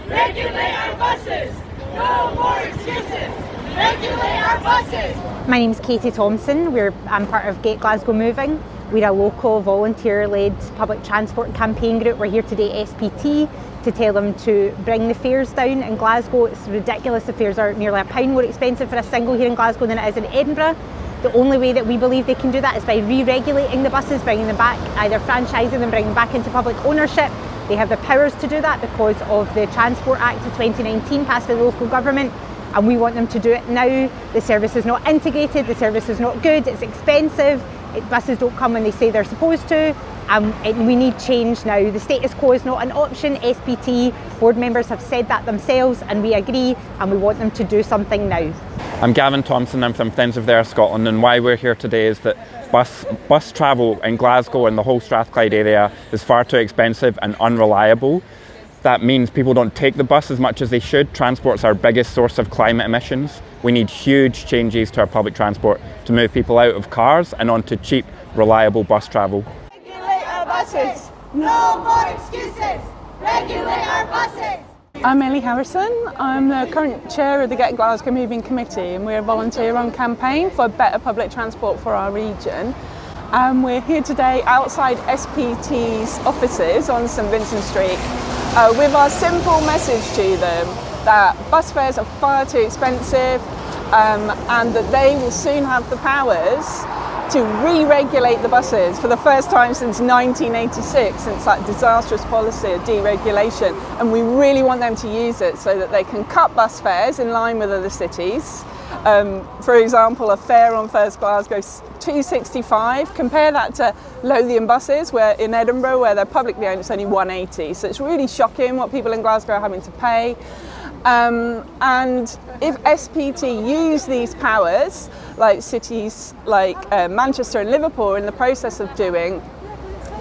Regulate our buses! No more excuses! Regulate our buses! My name's Katie Thompson. I'm part of Get Glasgow Moving. We're a local volunteer-led public transport campaign group. We're here today at SPT to tell them to bring the fares down in Glasgow. It's ridiculous. The fares are nearly £1 more expensive for a single here in Glasgow than it is in Edinburgh. The only way that we believe they can do that is by re-regulating the buses, bringing them back, either franchising them, bringing them back into public ownership. They have the powers to do that because of the Transport Act of 2019 passed by the local government, and we want them to do it now. The service is not integrated, the service is not good, it's expensive, buses don't come when they say they're supposed to, and we need change now. The status quo is not an option. SPT board members have said that themselves, and we agree, and we want them to do something now. I'm Gavin Thompson, I'm from Friends of the Earth Scotland, and why we're here today is that bus travel in Glasgow and the whole Strathclyde area is far too expensive and unreliable. That means people don't take the bus as much as they should. Transport's our biggest source of climate emissions. We need huge changes to our public transport to move people out of cars and onto cheap, reliable bus travel. Regulate our buses! No more excuses! Regulate our buses! I'm Ellie Harrison. I'm the current chair of the Get Glasgow Moving Committee, and we're a volunteer-run campaign for better public transport for our region. We're here today outside SPT's offices on St Vincent Street with our simple message to them that bus fares are far too expensive and that they will soon have the powers to re-regulate the buses for the first time since 1986, since that disastrous policy of deregulation, and we really want them to use it so that they can cut bus fares in line with other cities. For example, a fare on First Glasgow £2.65. Compare that to Lothian buses, where in Edinburgh, where they're publicly owned, it's only £1.80. So it's really shocking what people in Glasgow are having to pay. And if SPT use these powers, like cities like Manchester and Liverpool are in the process of doing,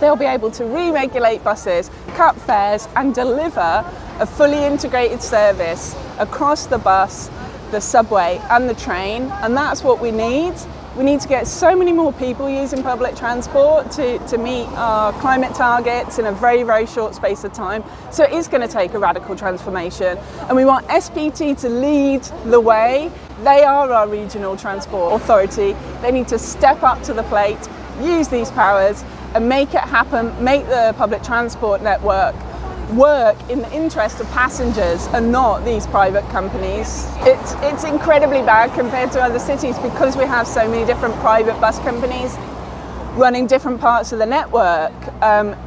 they'll be able to re-regulate buses, cut fares, and deliver a fully integrated service across the bus, the subway and the train, and that's what we need. We need to get so many more people using public transport to meet our climate targets in a very, very short space of time. So it is going to take a radical transformation, and we want SPT to lead the way. They are our regional transport authority. They need to step up to the plate, use these powers and make it happen, make the public transport network work in the interest of passengers and not these private companies. It's incredibly bad compared to other cities because we have so many different private bus companies running different parts of the network.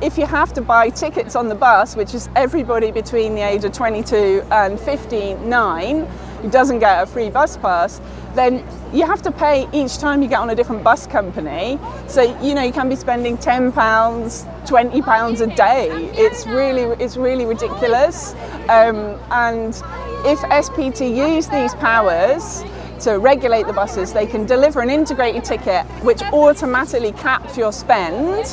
If you have to buy tickets on the bus, which is everybody between the age of 22 and 59 who doesn't get a free bus pass, then you have to pay each time you get on a different bus company. So, you can be spending £10, £20 a day. It's really ridiculous. And if SPT use these powers to regulate the buses, they can deliver an integrated ticket which automatically caps your spend.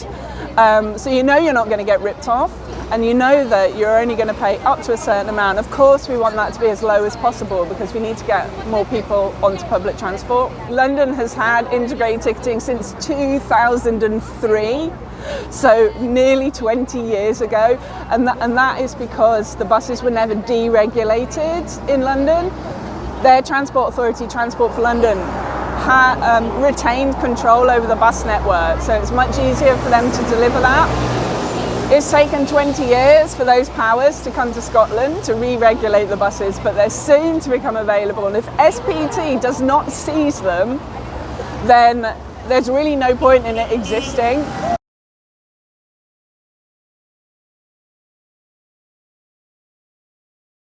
So you're not going to get ripped off, and you know that you're only going to pay up to a certain amount. Of course, we want that to be as low as possible because we need to get more people onto public transport. London has had integrated ticketing since 2003, so nearly 20 years ago, and that is because the buses were never deregulated in London. Their transport authority, Transport for London, retained control over the bus network, so it's much easier for them to deliver that. It's taken 20 years for those powers to come to Scotland to re-regulate the buses, but they're soon to become available, and if SPT does not seize them, then there's really no point in it existing.